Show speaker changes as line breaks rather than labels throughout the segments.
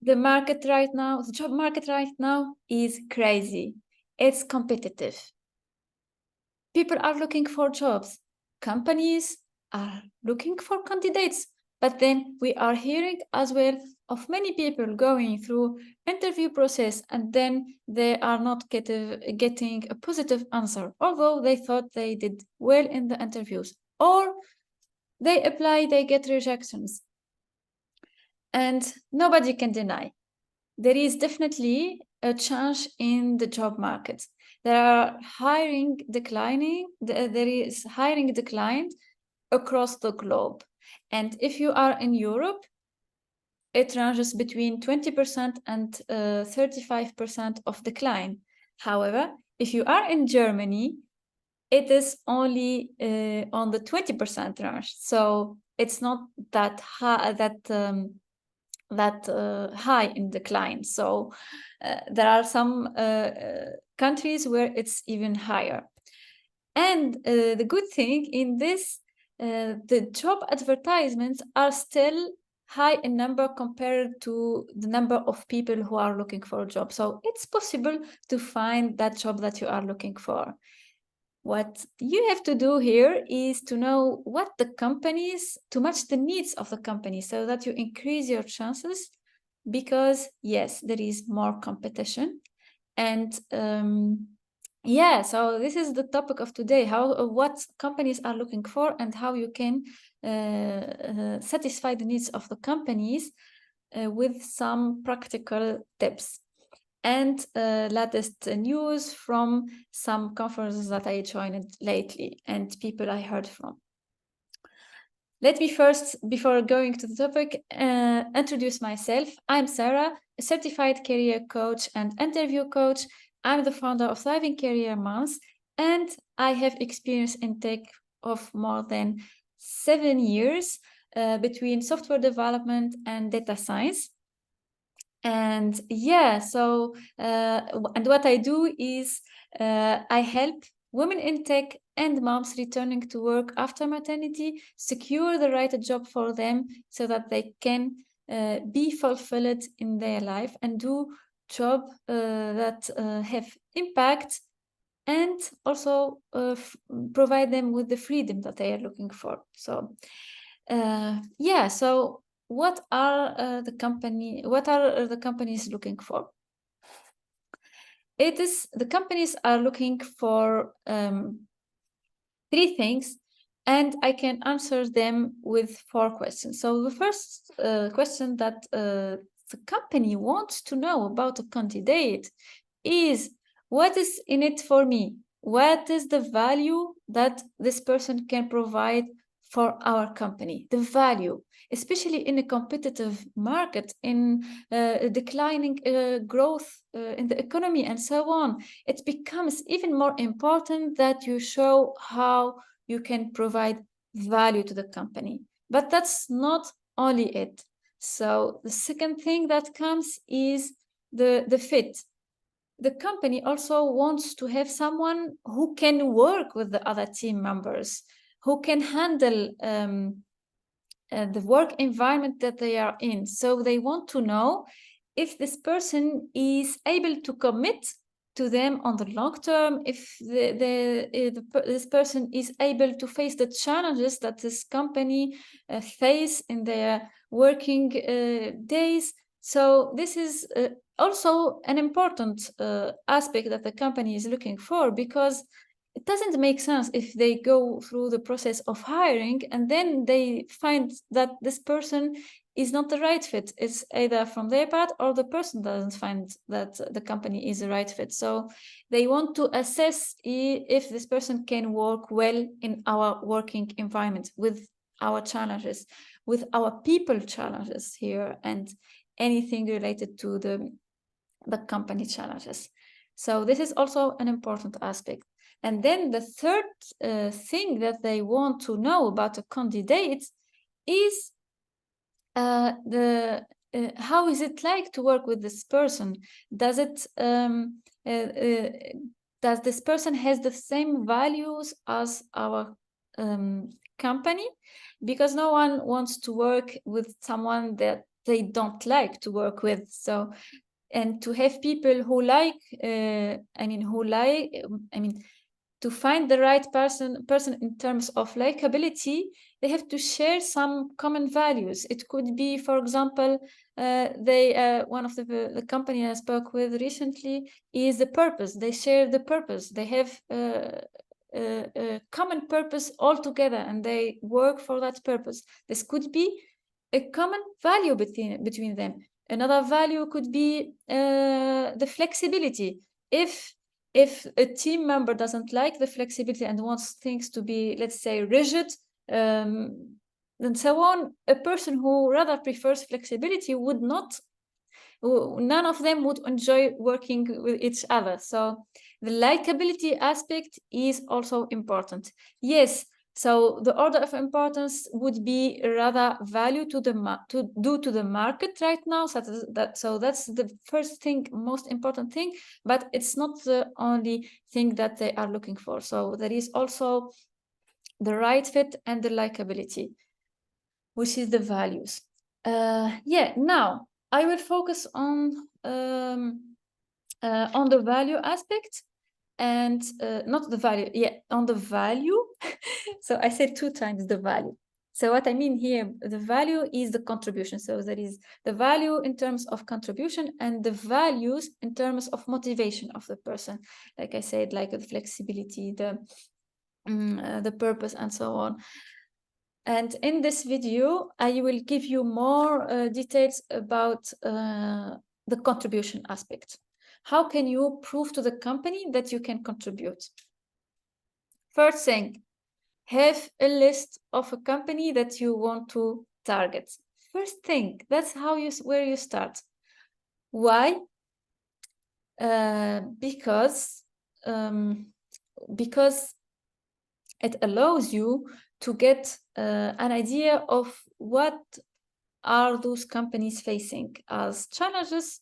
The market right now, the job market right now is crazy. It's competitive. People are looking for jobs. Companies are looking for candidates. But then we are hearing as well of many people going through interview process and then they are not getting a positive answer, although they thought they did well in the interviews. Or they apply, they get rejections. And nobody can deny there is definitely a change in the job market. There is hiring declined across the globe. And if you are in Europe, it ranges between 20% and 35% of decline. However, if you are in Germany, it is only on the 20% range. So it's not that high, high in decline. So there are some countries where it's even higher. And the good thing in this, the job advertisements are still high in number compared to the number of people who are looking for a job. So it's possible to find that job that you are looking for. What you have to do here is to know what the companies, to match the needs of the company so that you increase your chances, because yes, there is more competition. And yeah, so this is the topic of today, what companies are looking for and how you can satisfy the needs of the companies with some practical tips. And latest news from some conferences that I joined lately and people I heard from. Let me first, before going to the topic, introduce myself. I'm Sarah, a certified career coach and interview coach. I'm the founder of Thriving Career Months, and I have experience in tech of more than 7 years between software development and data science. And yeah, so and what I do is I help women in tech and moms returning to work after maternity secure the right job for them so that they can be fulfilled in their life and do job that have impact and also provide them with the freedom that they are looking for. So yeah, so what are the companies looking for? The companies are looking for 3 things, and I can answer them with 4 questions. So the first question that the company wants to know about a candidate is, what is in it for me? What is the value that this person can provide for our company? The value, especially in a competitive market, in declining growth in the economy and so on, it becomes even more important that you show how you can provide value to the company. But that's not only it. So the second thing that comes is the fit. The company also wants to have someone who can work with the other team members, who can handle the work environment that they are in. So they want to know if this person is able to commit to them on the long term, if this person is able to face the challenges that this company face in their working days. So this is also an important aspect that the company is looking for, because it doesn't make sense if they go through the process of hiring and then they find that this person is not the right fit. It's either from their part or the person doesn't find that the company is the right fit. So they want to assess if this person can work well in our working environment with our challenges, with our people challenges here, and anything related to the company challenges. So this is also an important aspect. And then the third thing that they want to know about a candidate is how is it like to work with this person? Does this person has the same values as our company, because no one wants to work with someone that they don't like to work with. So, and to have people who like, to find the right person in terms of likability, they have to share some common values. It could be, for example, one of the company I spoke with recently is the purpose. They share the purpose. They have a common purpose all together, and they work for that purpose. This could be a common value between them. Another value could be the flexibility. If a team member doesn't like the flexibility and wants things to be, let's say, rigid, and so on, a person who rather prefers flexibility would not, none of them would enjoy working with each other. So the likability aspect is also important. Yes, so the order of importance would be rather value to the market right now. So that's the first thing, most important thing, but it's not the only thing that they are looking for. So there is also the right fit and the likability, which is the values. Now I will focus on the value aspect, and not the value, on the value. So I said 2 times the value. So what I mean here, the value is the contribution. So there is the value in terms of contribution and the values in terms of motivation of the person. Like I said, like the flexibility, the purpose, and so on. And in this video, I will give you more details about the contribution aspect. How can you prove to the company that you can contribute? First thing, have a list of a company that you want to target. First thing, that's where you start. Why? Because it allows you to get an idea of what are those companies facing as challenges,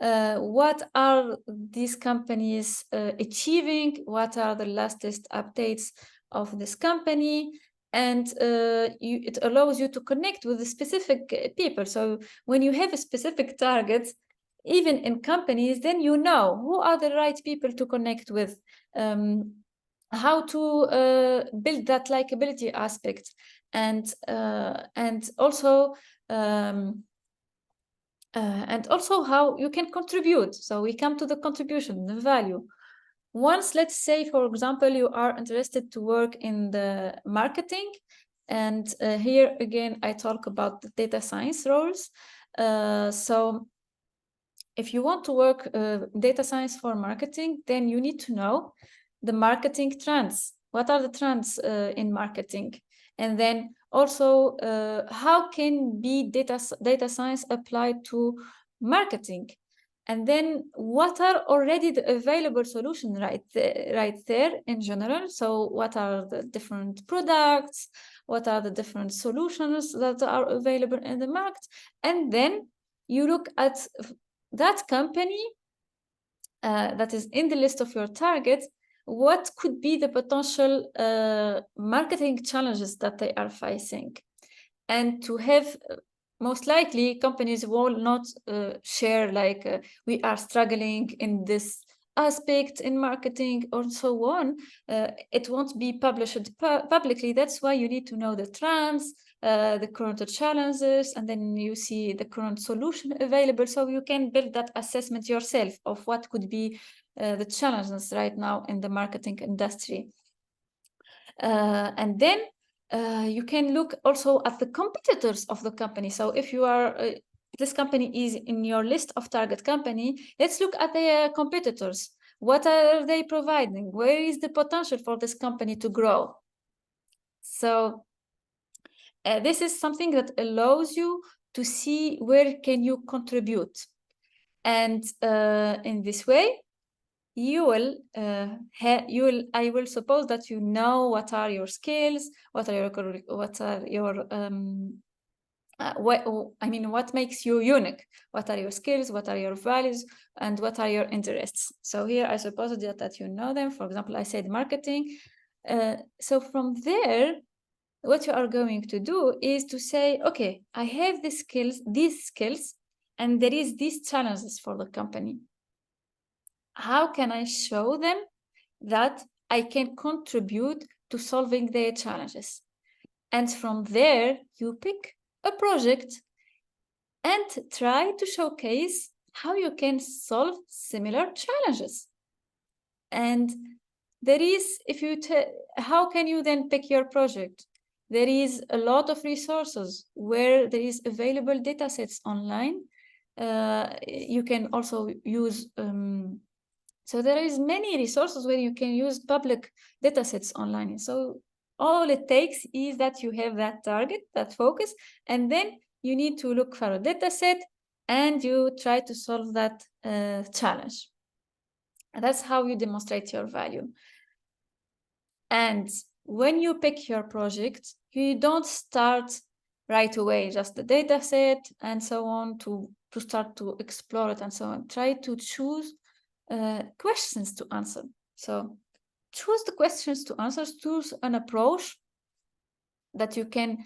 what are these companies achieving, what are the latest updates of this company, and it allows you to connect with the specific people. So when you have a specific target, even in companies, then you know who are the right people to connect with, how to build that likability aspect, and also how you can contribute. So we come to the contribution, the value. Once, let's say, for example, you are interested to work in the marketing, and here again I talk about the data science roles. So if you want to work data science for marketing, then you need to know the marketing trends. What are the trends in marketing? And then also, how can data science applied to marketing? And then what are already the available solutions right there in general? So what are the different products? What are the different solutions that are available in the market? And then you look at that company that is in the list of your target, what could be the potential marketing challenges that they are facing? And to have, most likely, companies will not share like, we are struggling in this aspect in marketing or so on. It won't be published publicly. That's why you need to know the trends, the current challenges, and then you see the current solution available, so you can build that assessment yourself of what could be the challenges right now in the marketing industry. And then you can look also at the competitors of the company. So if you are this company is in your list of target company, let's look at their competitors. What are they providing? Where is the potential for this company to grow? So this is something that allows you to see where can you contribute. And in this way, I will suppose that you know what are your skills, what makes you unique, what are your skills, what are your values, and what are your interests. So here I suppose that you know them. For example, I said marketing. So from there, what you are going to do is to say, okay, I have these skills, and there is these challenges for the company. How can I show them that I can contribute to solving their challenges? And from there, you pick a project and try to showcase how you can solve similar challenges. And there is, how can you then pick your project? There is a lot of resources where there is available data sets online. You can also use, so there is many resources where you can use public data sets online. So all it takes is that you have that target, that focus, and then you need to look for a data set and you try to solve that challenge. And that's how you demonstrate your value. And when you pick your project, you don't start right away, just the data set and so on to start to explore it and so on. Try to choose questions to answer. So choose the questions to answer, choose an approach that you can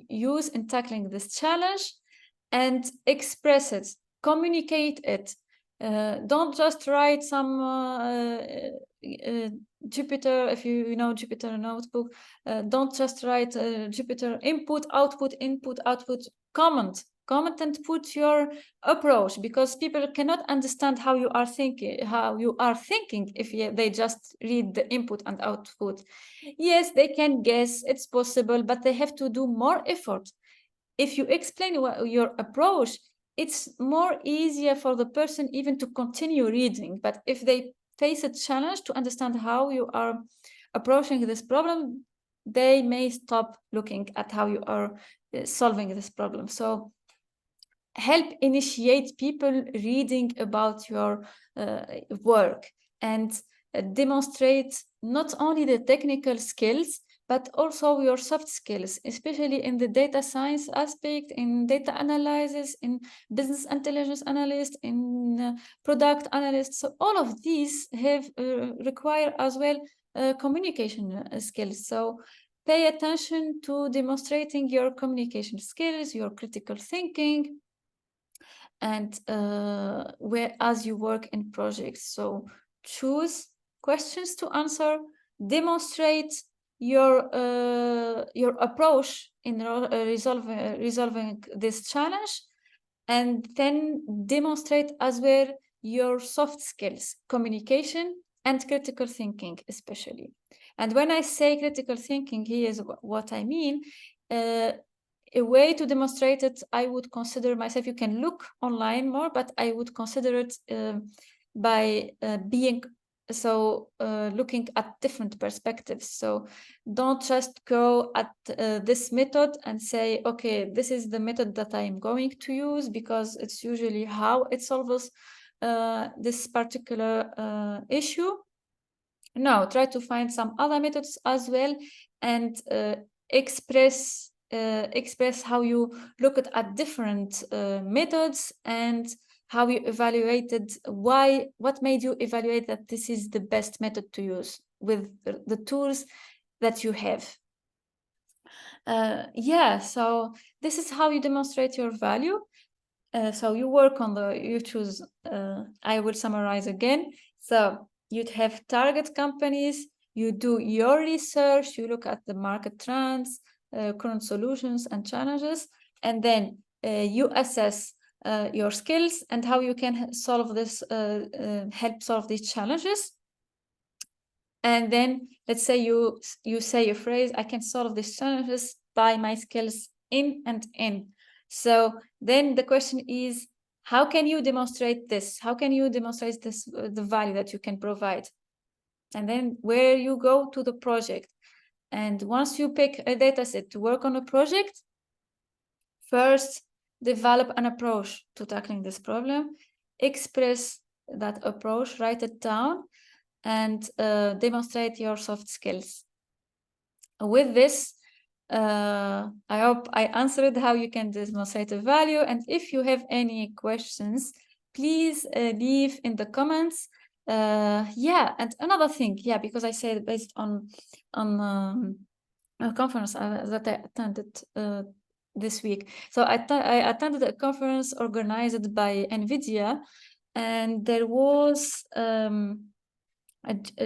use in tackling this challenge and express it, communicate it. Don't just write some Jupyter, if you know Jupyter notebook, don't just write Jupyter input, output, comment and put your approach, because people cannot understand how you are thinking if they just read the input and output. Yes, they can guess, it's possible, but they have to do more effort. If you explain your approach, it's more easier for the person even to continue reading. But if they face a challenge to understand how you are approaching this problem, they may stop looking at how you are solving this problem. So help initiate people reading about your work and demonstrate not only the technical skills, but also your soft skills, especially in the data science aspect, in data analysis, in business intelligence analyst, in product analyst. So all of these have require as well communication skills. So pay attention to demonstrating your communication skills, your critical thinking, and as you work in projects. So choose questions to answer, demonstrate your approach in resolving this challenge, and then demonstrate as well your soft skills, communication and critical thinking especially. And when I say critical thinking, here's what I mean. A way to demonstrate it, I would consider myself, you can look online more, but I would consider it by looking at different perspectives. So don't just go at this method and say, okay, this is the method that I am going to use because it's usually how it solves this particular issue. No, try to find some other methods as well, and express how you look at different methods and how you evaluated what made you evaluate that this is the best method to use with the tools that you have. So this is how you demonstrate your value. So you choose, I will summarize again. So you'd have target companies, you do your research, you look at the market trends, current solutions and challenges, and then you assess your skills and how you can help solve these challenges. And then let's say you say a phrase, I can solve these challenges by my skills in and in. So then the question is, how can you demonstrate this? How can you demonstrate this, the value that you can provide? And then where you go to the project. And once you pick a data set to work on a project, first develop an approach to tackling this problem, express that approach, write it down, and demonstrate your soft skills. With this, I hope I answered how you can demonstrate a value. And if you have any questions, please leave in the comments. Yeah, and another thing, yeah, because I said based on a conference that I attended this week. So I attended a conference organized by NVIDIA, and there was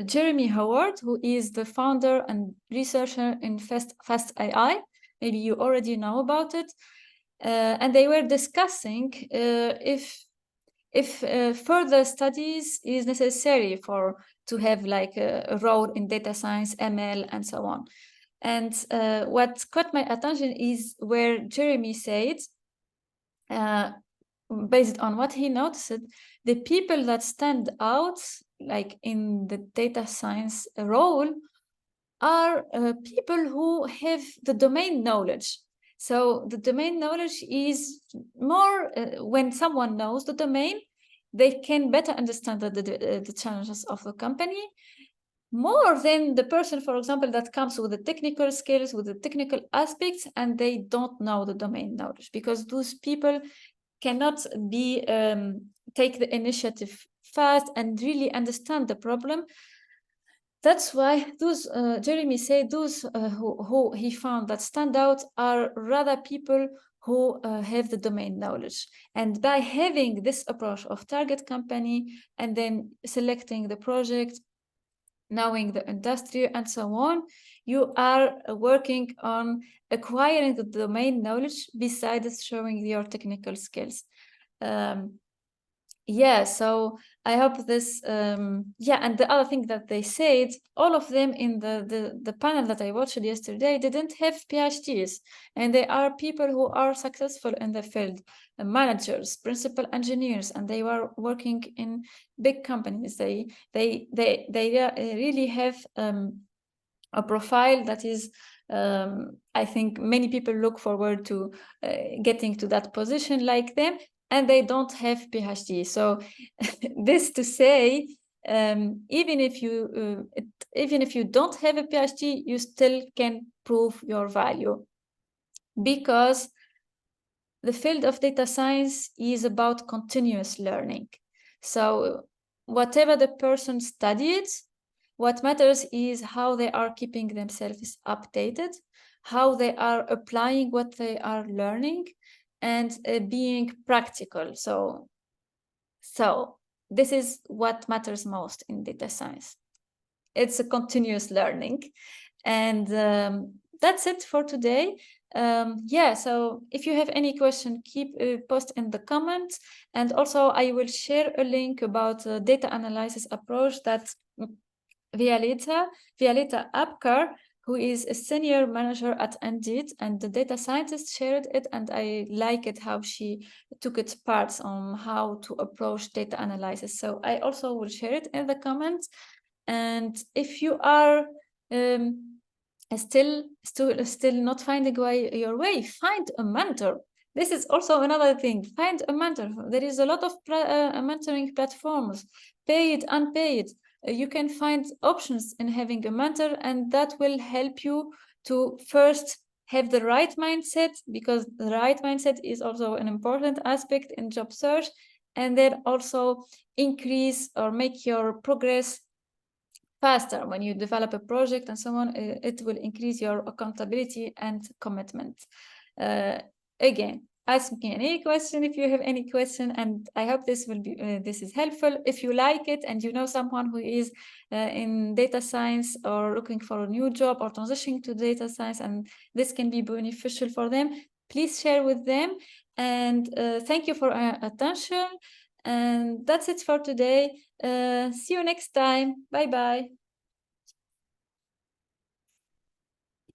Jeremy Howard, who is the founder and researcher in Fast AI. Maybe you already know about it. And they were discussing if further studies is necessary to have like a role in data science, ML, and so on. And what caught my attention is where Jeremy said, based on what he noticed, the people that stand out, like in the data science role, are people who have the domain knowledge. So the domain knowledge is more, when someone knows the domain, they can better understand the challenges of the company, more than the person, for example, that comes with the technical skills, with the technical aspects, and they don't know the domain knowledge, because those people cannot take the initiative fast and really understand the problem. That's why those Jeremy said those who he found that stand out are rather people who have the domain knowledge. And by having this approach of target company and then selecting the project, knowing the industry and so on, you are working on acquiring the domain knowledge besides showing your technical skills. Yeah, so I hope this, yeah, and the other thing that they said, all of them in the panel that I watched yesterday didn't have PhDs, and they are people who are successful in the field, managers, principal engineers, and they were working in big companies. They really have a profile that is, I think many people look forward to getting to that position like them, and they don't have PhD. So this to say, even if you don't have a PhD, you still can prove your value, because the field of data science is about continuous learning. So whatever the person studied, what matters is how they are keeping themselves updated, how they are applying what they are learning, and being practical. So this is what matters most in data science. It's a continuous learning. And that's it for today. Yeah, so if you have any question, keep post in the comments. And also I will share a link about the data analysis approach that Violeta Apkar, who is a senior manager at Indeed, and the data scientist shared it, and I like it how she took its parts on how to approach data analysis. So I also will share it in the comments. And if you are still not finding your way, find a mentor. This is also another thing. Find a mentor. There is a lot of mentoring platforms, paid, unpaid. You can find options in having a mentor, and that will help you to first have the right mindset, because the right mindset is also an important aspect in job search, and then also increase or make your progress faster. When you develop a project and so on, it will increase your accountability and commitment. Again, ask me any question if you have any question, and I hope this is helpful. If you like it and you know someone who is in data science or looking for a new job or transitioning to data science, and this can be beneficial for them, please share with them. And thank you for attention. And that's it for today. See you next time. Bye bye.